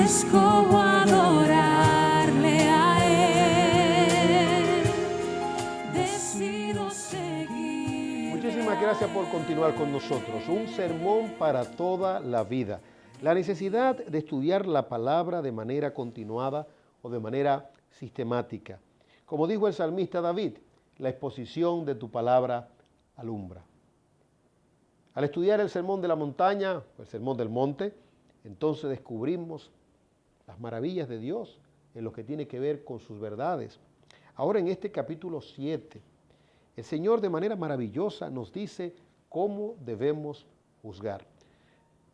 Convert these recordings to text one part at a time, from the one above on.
escojo adorarle a Él, decido seguir. Muchísimas gracias por continuar con nosotros. Un sermón para toda la vida. La necesidad de estudiar la palabra de manera continuada o de manera sistemática. Como dijo el salmista David, la exposición de tu palabra alumbra. Al estudiar el sermón de la montaña, el sermón del monte, entonces descubrimos las maravillas de Dios en lo que tiene que ver con sus verdades. Ahora en este capítulo 7, el Señor de manera maravillosa nos dice cómo debemos juzgar.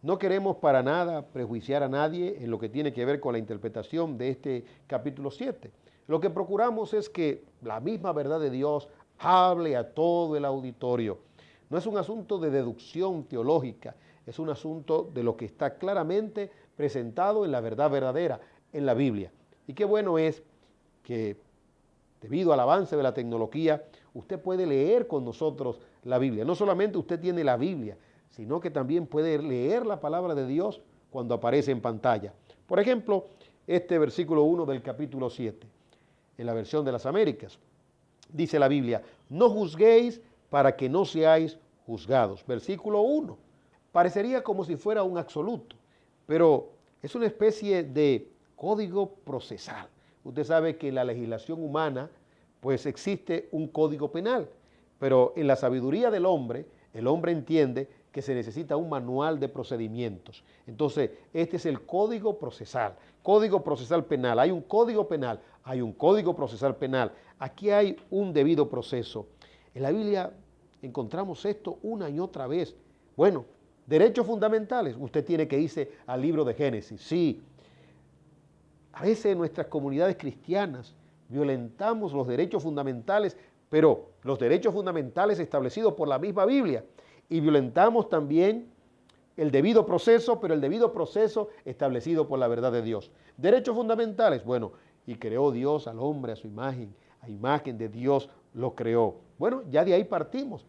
No queremos para nada prejuiciar a nadie en lo que tiene que ver con la interpretación de este capítulo 7. Lo que procuramos es que la misma verdad de Dios hable a todo el auditorio. No es un asunto de deducción teológica, es un asunto de lo que está claramente presentado en la verdad verdadera, en la Biblia. Y qué bueno es que debido al avance de la tecnología, usted puede leer con nosotros la Biblia. No solamente usted tiene la Biblia, sino que también puede leer la palabra de Dios cuando aparece en pantalla. Por ejemplo, este versículo 1 del capítulo 7, en la versión de las Américas, dice la Biblia: no juzguéis para que no seáis juzgados. Versículo 1. Parecería como si fuera un absoluto, pero es una especie de código procesal. Usted sabe que en la legislación humana, pues existe un código penal, pero en la sabiduría del hombre, el hombre entiende que se necesita un manual de procedimientos. Entonces, este es el código procesal penal. Hay un código penal, hay un código procesal penal. Aquí hay un debido proceso. En la Biblia encontramos esto una y otra vez. Bueno, derechos fundamentales, usted tiene que irse al libro de Génesis. Sí, a veces en nuestras comunidades cristianas violentamos los derechos fundamentales, pero los derechos fundamentales establecidos por la misma Biblia. Y violentamos también el debido proceso, pero el debido proceso establecido por la verdad de Dios. Derechos fundamentales, bueno, y creó Dios al hombre a su imagen, a imagen de Dios lo creó. Bueno, ya de ahí partimos.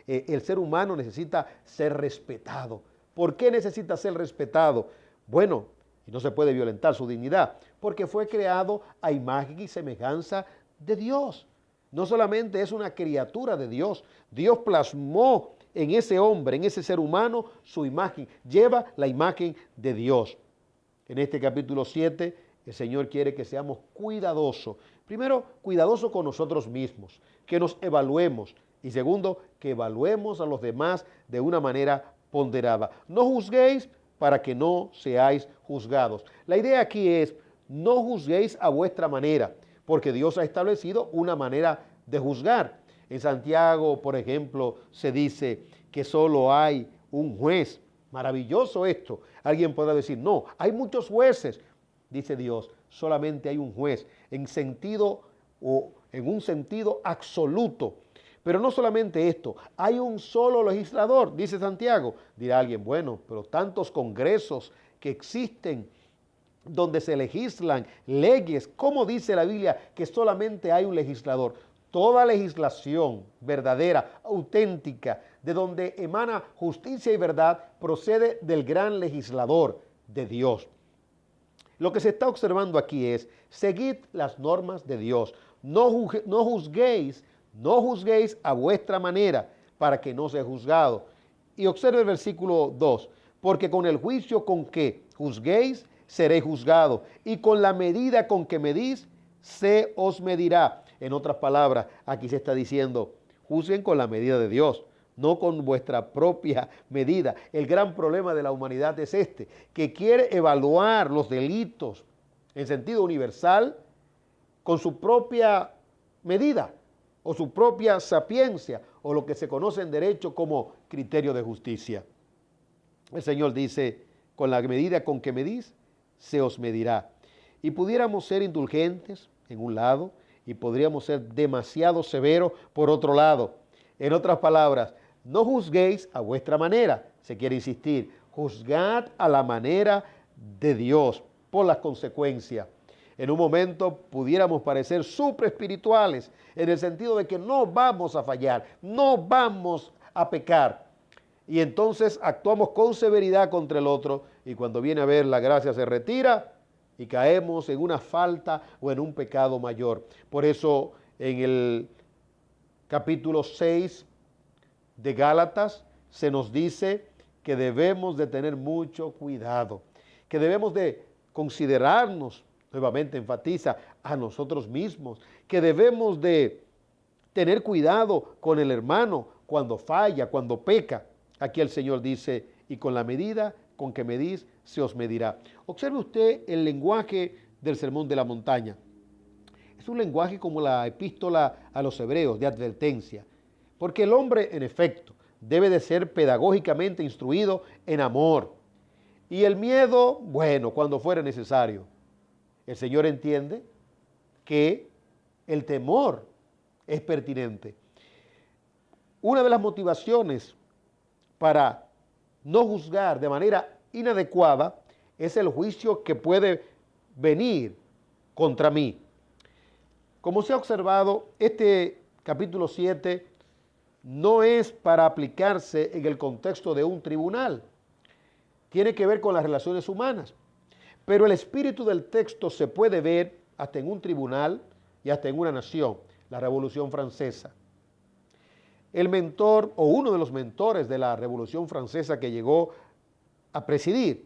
El ser humano necesita ser respetado. ¿Por qué necesita ser respetado? Bueno, y no se puede violentar su dignidad, porque fue creado a imagen y semejanza de Dios. No solamente es una criatura de Dios, Dios plasmó en ese hombre, en ese ser humano, su imagen, lleva la imagen de Dios. En este capítulo 7, el Señor quiere que seamos cuidadosos. Primero, cuidadosos con nosotros mismos, que nos evaluemos. Y segundo, que evaluemos a los demás de una manera ponderada. No juzguéis para que no seáis juzgados. La idea aquí es, no juzguéis a vuestra manera, porque Dios ha establecido una manera de juzgar. En Santiago, por ejemplo, se dice que solo hay un juez. Maravilloso esto. Alguien podrá decir, no, hay muchos jueces. Dice Dios, solamente hay un juez, en un sentido absoluto. Pero no solamente esto, hay un solo legislador, dice Santiago. Dirá alguien, bueno, pero tantos congresos que existen donde se legislan leyes, ¿cómo dice la Biblia que solamente hay un legislador? Toda legislación verdadera, auténtica, de donde emana justicia y verdad, procede del gran legislador de Dios. Lo que se está observando aquí es, seguid las normas de Dios, no juzguéis a vuestra manera para que no sea juzgado. Y observe el versículo 2, porque con el juicio con que juzguéis, seréis juzgados, y con la medida con que medís, se os medirá. En otras palabras, aquí se está diciendo, juzguen con la medida de Dios, no con vuestra propia medida. El gran problema de la humanidad es este, que quiere evaluar los delitos en sentido universal con su propia medida o su propia sapiencia o lo que se conoce en derecho como criterio de justicia. El Señor dice, con la medida con que medís, se os medirá. Y pudiéramos ser indulgentes en un lado y podríamos ser demasiado severos por otro lado. En otras palabras, no juzguéis a vuestra manera, se quiere insistir, juzgad a la manera de Dios por las consecuencias. En un momento pudiéramos parecer súper espirituales en el sentido de que no vamos a fallar, no vamos a pecar. y entonces actuamos con severidad contra el otro y cuando viene a ver la gracia se retira y caemos en una falta o en un pecado mayor. Por eso en el capítulo 6 de Gálatas se nos dice que debemos de tener mucho cuidado, que debemos de considerarnos, nuevamente enfatiza, a nosotros mismos, que debemos de tener cuidado con el hermano cuando falla, cuando peca. Aquí el Señor dice, y con la medida con que medís, se os medirá. Observe usted el lenguaje del Sermón de la Montaña. Es un lenguaje como la epístola a los hebreos, de advertencia. Porque el hombre, en efecto, debe de ser pedagógicamente instruido en amor. Y el miedo, bueno, cuando fuere necesario. El Señor entiende que el temor es pertinente. Una de las motivaciones para no juzgar de manera inadecuada es el juicio que puede venir contra mí. Como se ha observado, este capítulo 7 no es para aplicarse en el contexto de un tribunal. Tiene que ver con las relaciones humanas. Pero el espíritu del texto se puede ver hasta en un tribunal y hasta en una nación, la Revolución Francesa. El mentor o uno de los mentores de la Revolución Francesa que llegó a presidir,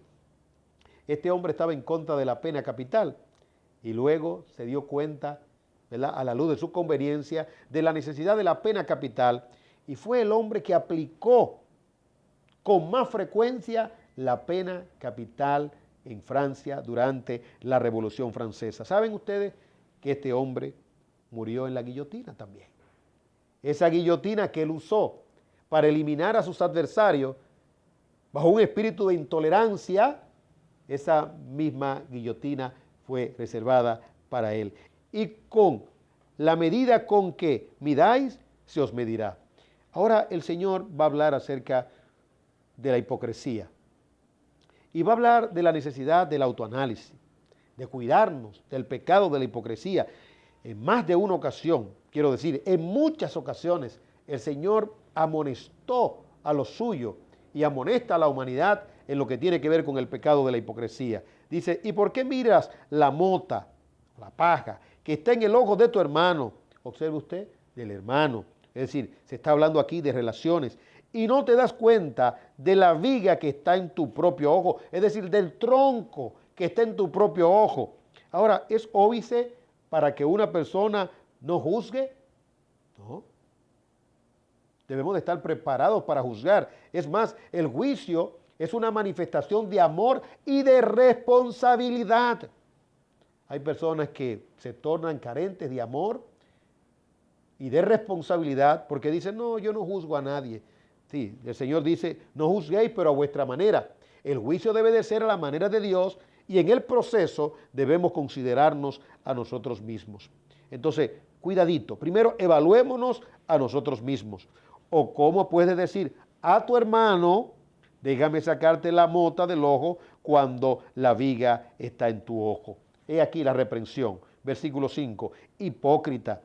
este hombre estaba en contra de la pena capital y luego se dio cuenta, ¿verdad?, a la luz de su conveniencia, de la necesidad de la pena capital y fue el hombre que aplicó con más frecuencia la pena capital en Francia durante la Revolución Francesa. ¿Saben ustedes que este hombre murió en la guillotina también? Esa guillotina que él usó para eliminar a sus adversarios bajo un espíritu de intolerancia, esa misma guillotina fue reservada para él. Y con la medida con que midáis, se os medirá. Ahora el Señor va a hablar acerca de la hipocresía. Y va a hablar de la necesidad del autoanálisis, de cuidarnos del pecado de la hipocresía. En más de una ocasión, quiero decir, en muchas ocasiones, el Señor amonestó a los suyos y amonesta a la humanidad en lo que tiene que ver con el pecado de la hipocresía. Dice, ¿y por qué miras la mota, la paja, que está en el ojo de tu hermano? Observe usted, del hermano. Es decir, se está hablando aquí de relaciones. Y no te das cuenta de la viga que está en tu propio ojo, es decir, del tronco que está en tu propio ojo. Ahora, ¿es óbice para que una persona no juzgue? No. Debemos de estar preparados para juzgar. Es más, el juicio es una manifestación de amor y de responsabilidad. Hay personas que se tornan carentes de amor y de responsabilidad porque dicen, no, yo no juzgo a nadie. Sí, el Señor dice, no juzguéis, pero a vuestra manera. El juicio debe de ser a la manera de Dios y en el proceso debemos considerarnos a nosotros mismos. Entonces, cuidadito. Primero, evaluémonos a nosotros mismos. O cómo puedes decir a tu hermano, déjame sacarte la mota del ojo cuando la viga está en tu ojo. He aquí la reprensión. Versículo 5. Hipócrita.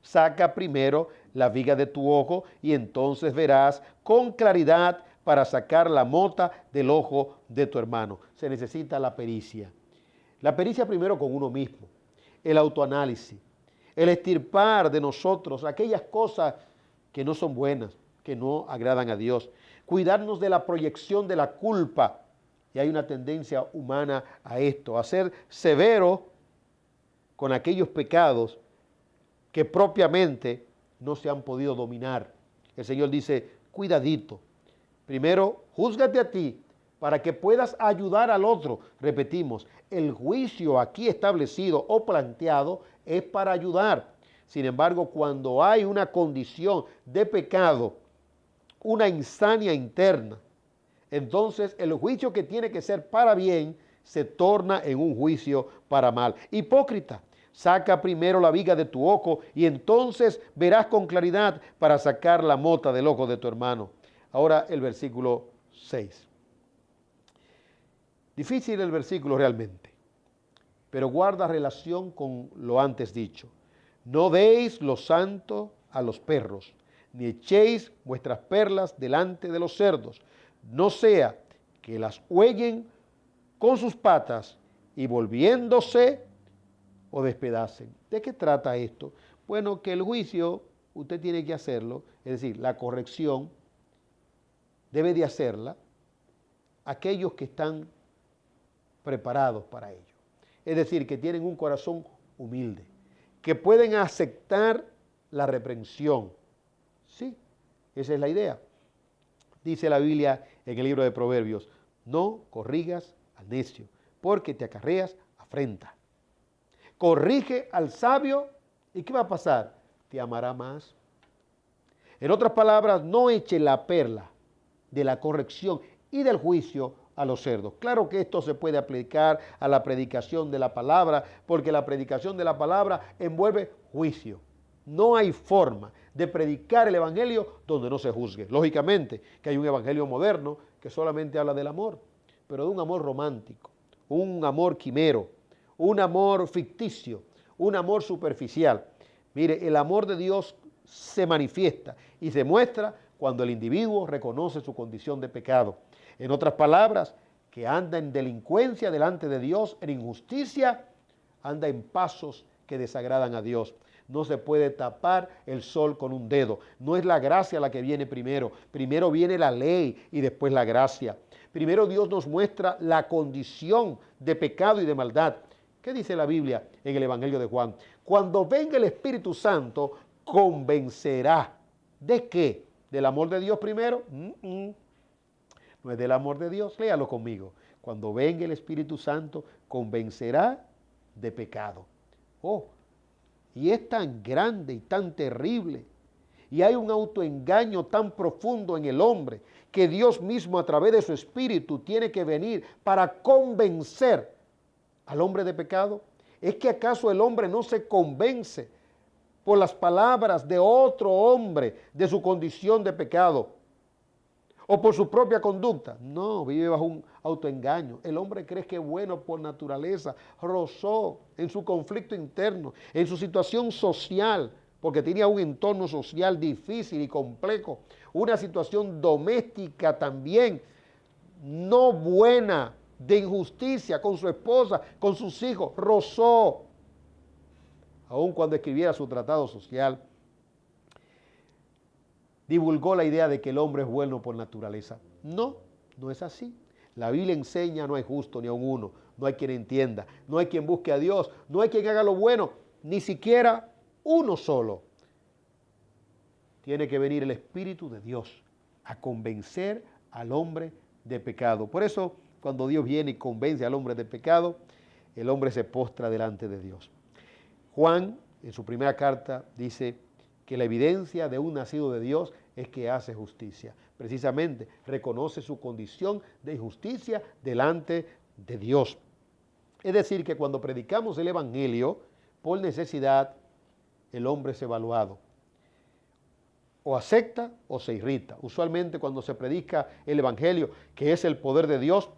Saca primero la viga de tu ojo y entonces verás con claridad para sacar la mota del ojo de tu hermano. Se necesita la pericia. La pericia primero con uno mismo, el autoanálisis, el extirpar de nosotros aquellas cosas que no son buenas, que no agradan a Dios. Cuidarnos de la proyección de la culpa. Y hay una tendencia humana a esto, a ser severo con aquellos pecados que propiamente no se han podido dominar. El Señor dice, cuidadito. Primero, júzgate a ti para que puedas ayudar al otro. Repetimos, el juicio aquí establecido o planteado es para ayudar. Sin embargo, cuando hay una condición de pecado, una insania interna, entonces el juicio que tiene que ser para bien se torna en un juicio para mal. Hipócrita. Saca primero la viga de tu ojo y entonces verás con claridad para sacar la mota del ojo de tu hermano. Ahora el versículo 6. Difícil el versículo realmente, pero guarda relación con lo antes dicho. No deis lo santo a los perros, ni echéis vuestras perlas delante de los cerdos, no sea que las huellen con sus patas y volviéndose o despedacen. ¿De qué trata esto? Bueno, que el juicio usted tiene que hacerlo, es decir, la corrección debe de hacerla aquellos que están preparados para ello. Es decir, que tienen un corazón humilde, que pueden aceptar la reprensión. Sí, esa es la idea. Dice la Biblia en el libro de Proverbios, no corrigas al necio, porque te acarreas afrenta. Corrige al sabio, ¿y qué va a pasar? Te amará más. En otras palabras, no eche la perla de la corrección y del juicio a los cerdos. Claro que esto se puede aplicar a la predicación de la palabra, porque la predicación de la palabra envuelve juicio. No hay forma de predicar el evangelio donde no se juzgue. Lógicamente que hay un evangelio moderno que solamente habla del amor, pero de un amor romántico, un amor quimero, un amor ficticio, un amor superficial. Mire, el amor de Dios se manifiesta y se muestra cuando el individuo reconoce su condición de pecado. En otras palabras, que anda en delincuencia delante de Dios, en injusticia, anda en pasos que desagradan a Dios. No se puede tapar el sol con un dedo. No es la gracia la que viene primero. Primero viene la ley y después la gracia. Primero Dios nos muestra la condición de pecado y de maldad. ¿Qué dice la Biblia en el Evangelio de Juan? Cuando venga el Espíritu Santo, convencerá. ¿De qué? ¿Del amor de Dios primero? No es del amor de Dios. Léalo conmigo. Cuando venga el Espíritu Santo, convencerá de pecado. Oh, y es tan grande y tan terrible. Y hay un autoengaño tan profundo en el hombre que Dios mismo a través de su Espíritu tiene que venir para convencer al hombre de pecado. ¿Es que acaso el hombre no se convence por las palabras de otro hombre de su condición de pecado o por su propia conducta? No, vive bajo un autoengaño. El hombre cree que es bueno por naturaleza. Rozó en su conflicto interno, en su situación social, porque tenía un entorno social difícil y complejo, una situación doméstica también no buena, de injusticia con su esposa, con sus hijos. Rozó, aun cuando escribiera su tratado social, divulgó la idea de que el hombre es bueno por naturaleza. No, no es así. La Biblia enseña, no hay justo ni a un uno, no hay quien entienda, no hay quien busque a Dios, no hay quien haga lo bueno, ni siquiera uno solo. Tiene que venir el Espíritu de Dios a convencer al hombre de pecado. Por eso, cuando Dios viene y convence al hombre de pecado, el hombre se postra delante de Dios. Juan, en su primera carta, dice que la evidencia de un nacido de Dios es que hace justicia. Precisamente, reconoce su condición de injusticia delante de Dios. Es decir, que cuando predicamos el Evangelio, por necesidad, el hombre es evaluado. O acepta o se irrita. Usualmente cuando se predica el Evangelio, que es el poder de Dios,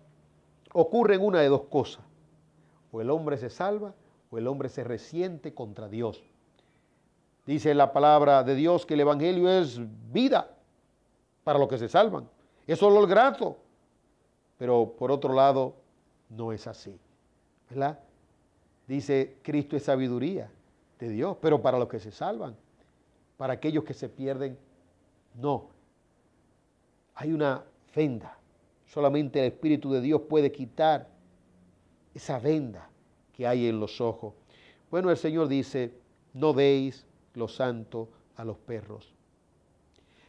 ocurren una de dos cosas. O el hombre se salva o el hombre se resiente contra Dios. Dice la palabra de Dios que el Evangelio es vida para los que se salvan. Es olor grato. Pero por otro lado, no es así. ¿Verdad? Dice Cristo es sabiduría de Dios, pero para los que se salvan. Para aquellos que se pierden, no. Hay una venda. Solamente el Espíritu de Dios puede quitar esa venda que hay en los ojos. Bueno, el Señor dice, no deis lo santo a los perros.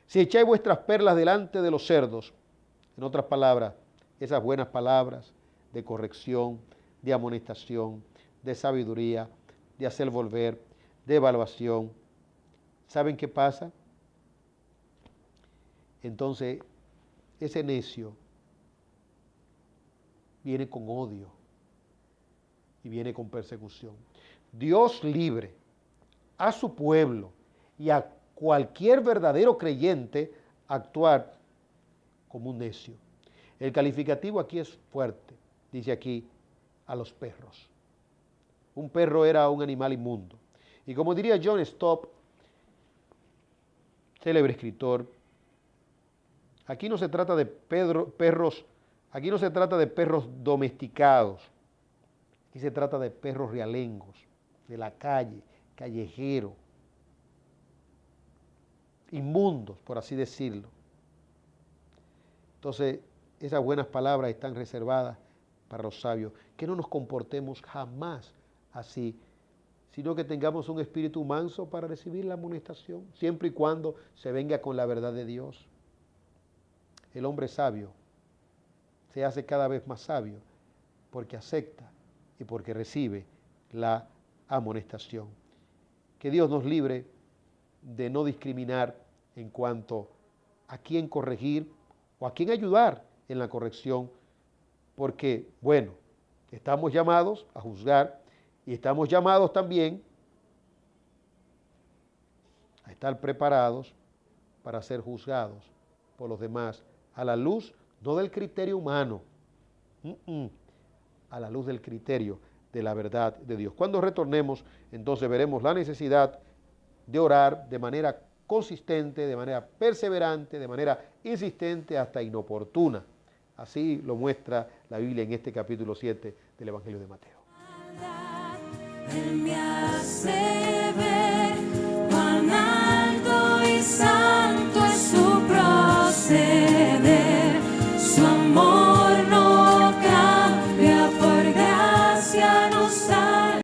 Si echáis vuestras perlas delante de los cerdos, en otras palabras, esas buenas palabras de corrección, de amonestación, de sabiduría, de hacer volver, de evaluación, ¿saben qué pasa? Entonces, ese necio viene con odio y viene con persecución. Dios libre a su pueblo y a cualquier verdadero creyente actuar como un necio. El calificativo aquí es fuerte, dice aquí, a los perros. Un perro era un animal inmundo. Y como diría John Stott, célebre escritor. Aquí no se trata de perros, aquí no se trata de perros domesticados, aquí se trata de perros realengos, de la calle, callejeros, inmundos, por así decirlo. Entonces, esas buenas palabras están reservadas para los sabios. Que no nos comportemos jamás así, sino que tengamos un espíritu manso para recibir la amonestación, siempre y cuando se venga con la verdad de Dios. El hombre sabio se hace cada vez más sabio porque acepta y porque recibe la amonestación. Que Dios nos libre de no discriminar en cuanto a quién corregir o a quién ayudar en la corrección, porque, bueno, estamos llamados a juzgar y estamos llamados también a estar preparados para ser juzgados por los demás a la luz no del criterio humano, a la luz del criterio de la verdad de Dios. Cuando retornemos, entonces veremos la necesidad de orar de manera consistente, de manera perseverante, de manera insistente hasta inoportuna. Así lo muestra la Biblia en este capítulo 7 del Evangelio de Mateo. Él me hace ver